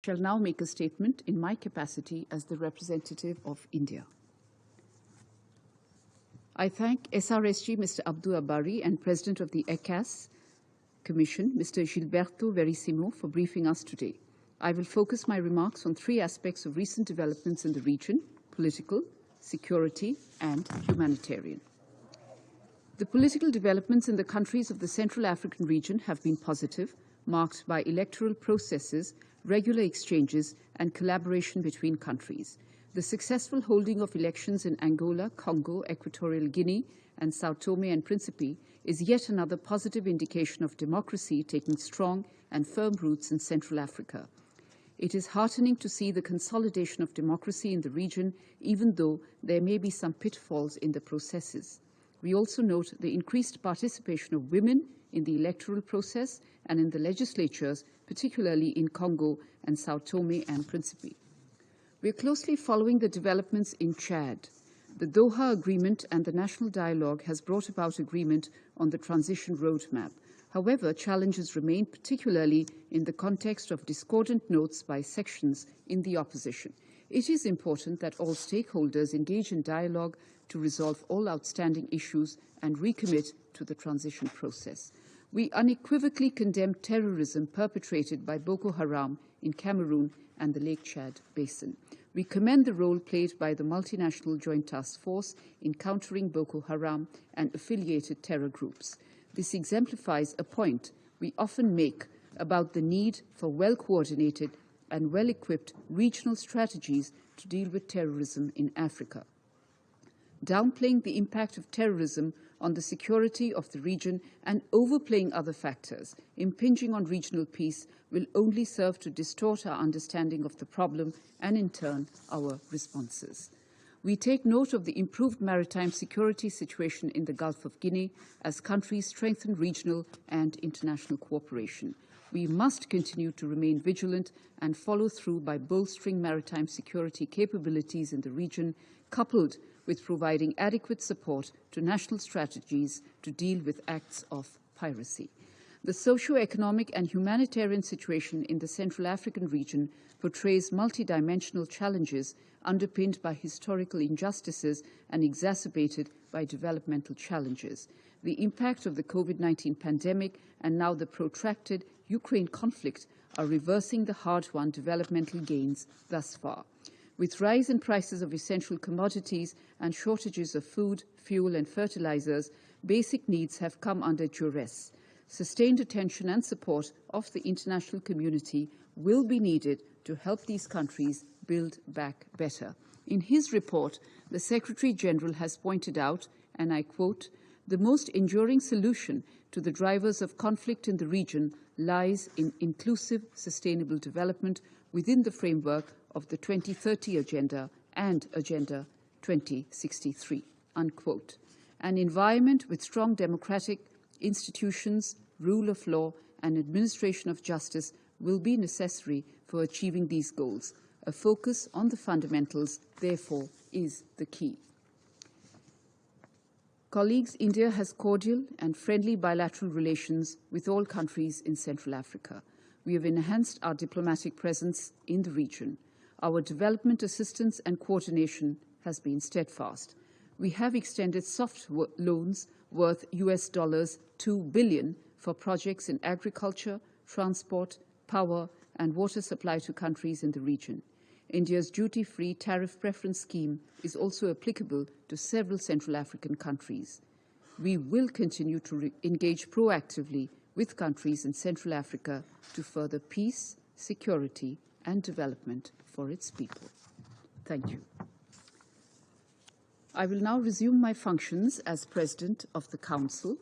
shall now make a statement in my capacity as the representative of India. I thank SRSG Mr. Abdul Abari and President of the ECAS Commission, Mr. Gilberto Verissimo, for briefing us today. I will focus my remarks on three aspects of recent developments in the region: political, security, and humanitarian. The political developments in the countries of the Central African region have been positive, marked by electoral processes, regular exchanges, and collaboration between countries. The successful holding of elections in Angola, Congo, Equatorial Guinea, and Sao Tome and Principe is yet another positive indication of democracy taking strong and firm roots in Central Africa. It is heartening to see the consolidation of democracy in the region, even though there may be some pitfalls in the processes. We also note the increased participation of women in the electoral process and in the legislatures, particularly in Congo and Sao Tome and Principe. We are closely following the developments in Chad. The Doha Agreement and the National Dialogue has brought about agreement on the transition roadmap. However, challenges remain, particularly in the context of discordant notes by sections in the opposition. It is important that all stakeholders engage in dialogue to resolve all outstanding issues and recommit to the transition process. We unequivocally condemn terrorism perpetrated by Boko Haram in Cameroon and the Lake Chad Basin. We commend the role played by the multinational Joint Task Force in countering Boko Haram and affiliated terror groups. This exemplifies a point we often make about the need for well-coordinated and well-equipped regional strategies to deal with terrorism in Africa. Downplaying the impact of terrorism on the security of the region and overplaying other factors impinging on regional peace will only serve to distort our understanding of the problem and, in turn, our responses. We take note of the improved maritime security situation in the Gulf of Guinea as countries strengthen regional and international cooperation. We must continue to remain vigilant and follow through by bolstering maritime security capabilities in the region, coupled with providing adequate support to national strategies to deal with acts of piracy. The socio-economic and humanitarian situation in the Central African region portrays multidimensional challenges underpinned by historical injustices and exacerbated by developmental challenges. The impact of the COVID-19 pandemic and now the protracted Ukraine conflict are reversing the hard-won developmental gains thus far. With rise in prices of essential commodities and shortages of food, fuel, and fertilizers, basic needs have come under duress. Sustained attention and support of the international community will be needed to help these countries build back better. In his report, the Secretary-General has pointed out, and I quote, "The most enduring solution to the drivers of conflict in the region lies in inclusive, sustainable development within the framework of the 2030 Agenda and Agenda 2063, unquote. An environment with strong democratic institutions, rule of law, and administration of justice will be necessary for achieving these goals. A focus on the fundamentals, therefore, is the key." Colleagues, India has cordial and friendly bilateral relations with all countries in Central Africa. We have enhanced our diplomatic presence in the region. Our development assistance and coordination has been steadfast. We have extended soft loans worth $2 billion for projects in agriculture, transport, power, and water supply to countries in the region. India's duty-free tariff preference scheme is also applicable to several Central African countries. We will continue to engage proactively with countries in Central Africa to further peace, security, and development for its people. Thank you. I will now resume my functions as President of the Council.